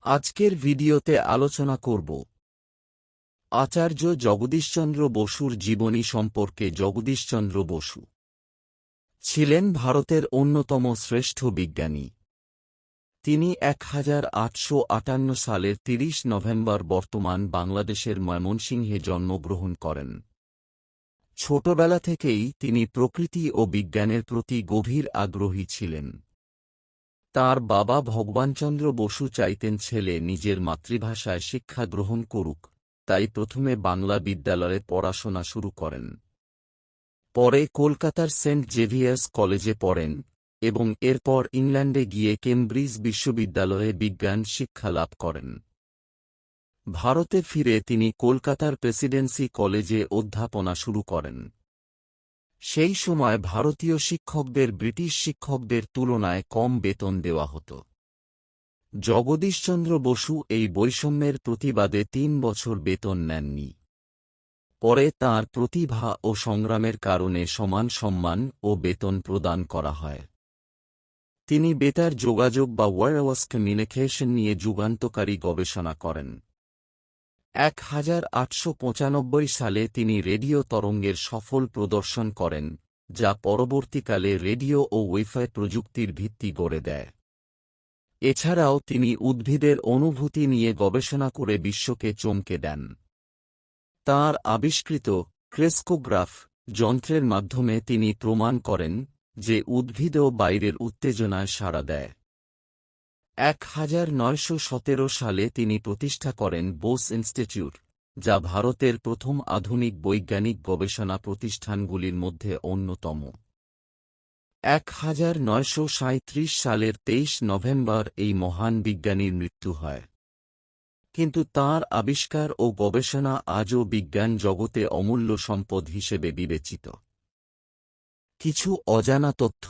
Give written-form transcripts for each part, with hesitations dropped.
আজকের ভিডিওতে আলোচনা করব আচার্য জগদীশচন্দ্র বসুর জীবনী সম্পর্কে। জগদীশচন্দ্র বসু ছিলেন ভারতের অন্যতম শ্রেষ্ঠ বিজ্ঞানী। তিনি 1858 সালের 30 নভেম্বর বর্তমান বাংলাদেশের ময়মনসিংহে জন্মগ্রহণ করেন। ছোটবেলা থেকেই তিনি প্রকৃতি ও বিজ্ঞানের প্রতি গভীর আগ্রহী ছিলেন। তাঁর বাবা ভগবানচন্দ্র বসু চাইতেন ছেলে নিজের মাতৃভাষায় শিক্ষা গ্রহণ করুক, তাই প্রথমে বাংলা বিদ্যালয়ে পড়াশোনা শুরু করেন। পরে কলকাতার সেন্ট জেভিয়ার্স কলেজে পড়েন এবং এরপর ইংল্যান্ডে গিয়ে কেমব্রিজ বিশ্ববিদ্যালয়ে বিজ্ঞান শিক্ষা লাভ করেন। ভারতে ফিরে তিনি কলকাতার প্রেসিডেন্সি কলেজে অধ্যাপনা শুরু করেন। সেই সময় ভারতীয় শিক্ষকদের ব্রিটিশ শিক্ষকদের তুলনায় কম বেতন দেওয়া হতো। জগদীশচন্দ্র বসু এই বৈষম্যের প্রতিবাদে 3 বছর বেতন নেননি। পরে তাঁর প্রতিভা ও সংগ্রামের কারণে সমান সম্মান ও বেতন প্রদান করা হয়। তিনি বেতার যোগাযোগ বা ওয়্যারলেস কমিউনিকেশন নিয়ে যুগান্তকারী গবেষণা করেন। 1895 সালে তিনি রেডিও তরঙ্গের সফল প্রদর্শন করেন, যা পরবর্তীকালে রেডিও ও ওয়াইফাই প্রযুক্তির ভিত্তি গড়ে দেয়। এছাড়াও তিনি উদ্ভিদের অনুভূতি নিয়ে গবেষণা করে বিশ্বকে চমকে দেন। তাঁর আবিষ্কৃত ক্রেস্কোগ্রাফ যন্ত্রের মাধ্যমে তিনি প্রমাণ করেন যে উদ্ভিদও বাইরের উত্তেজনায় সাড়া দেয়। 1917 সালে তিনি প্রতিষ্ঠা করেন বোস ইনস্টিটিউট, যা ভারতের প্রথম আধুনিক বৈজ্ঞানিক গবেষণা প্রতিষ্ঠানগুলির মধ্যে অন্যতম। 1937 সালের 23 নভেম্বর এই মহান বিজ্ঞানীর মৃত্যু হয়। কিন্তু তাঁর আবিষ্কার ও গবেষণা আজও বিজ্ঞান জগতে অমূল্য সম্পদ হিসেবে বিবেচিত। কিছু অজানা তথ্য।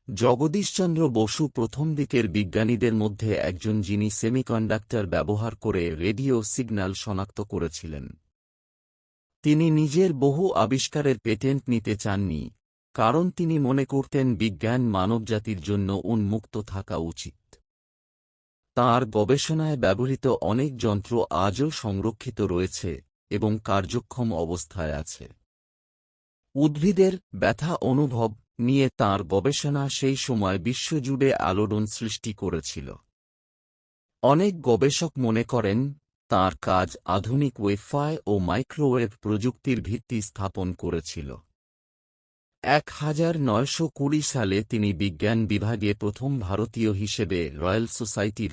জগদীশচন্দ্র বসু প্রথম দিকের বিজ্ঞানীদের মধ্যে একজন যিনি সেমিকন্ডাক্টর ব্যবহার করে রেডিও সিগন্যাল শনাক্ত করেছিলেন। তিনি নিজের বহু আবিষ্কারের পেটেন্ট নিতে চাননি, কারণ তিনি মনে করতেন বিজ্ঞান মানবজাতির জন্য উন্মুক্ত থাকা উচিত। তাঁর গবেষণায় ব্যবহৃত অনেক যন্ত্র আজও সংরক্ষিত রয়েছে এবং কার্যক্ষম অবস্থায় আছে। উদ্ভিদের ব্যথা অনুভব নিয়ে তাঁর গবেষণা সেই সময় বিশ্বজুড়ে আলোড়ন সৃষ্টি করেছিল। অনেক গবেষক মনে করেন তাঁর কাজ আধুনিক ওয়াইফাই ও মাইক্রোওয়েভ প্রযুক্তির ভিত্তি স্থাপন করেছিল। 1920 সালে তিনি বিজ্ঞান বিভাগে প্রথম ভারতীয় হিসেবে রয়্যাল সোসাইটির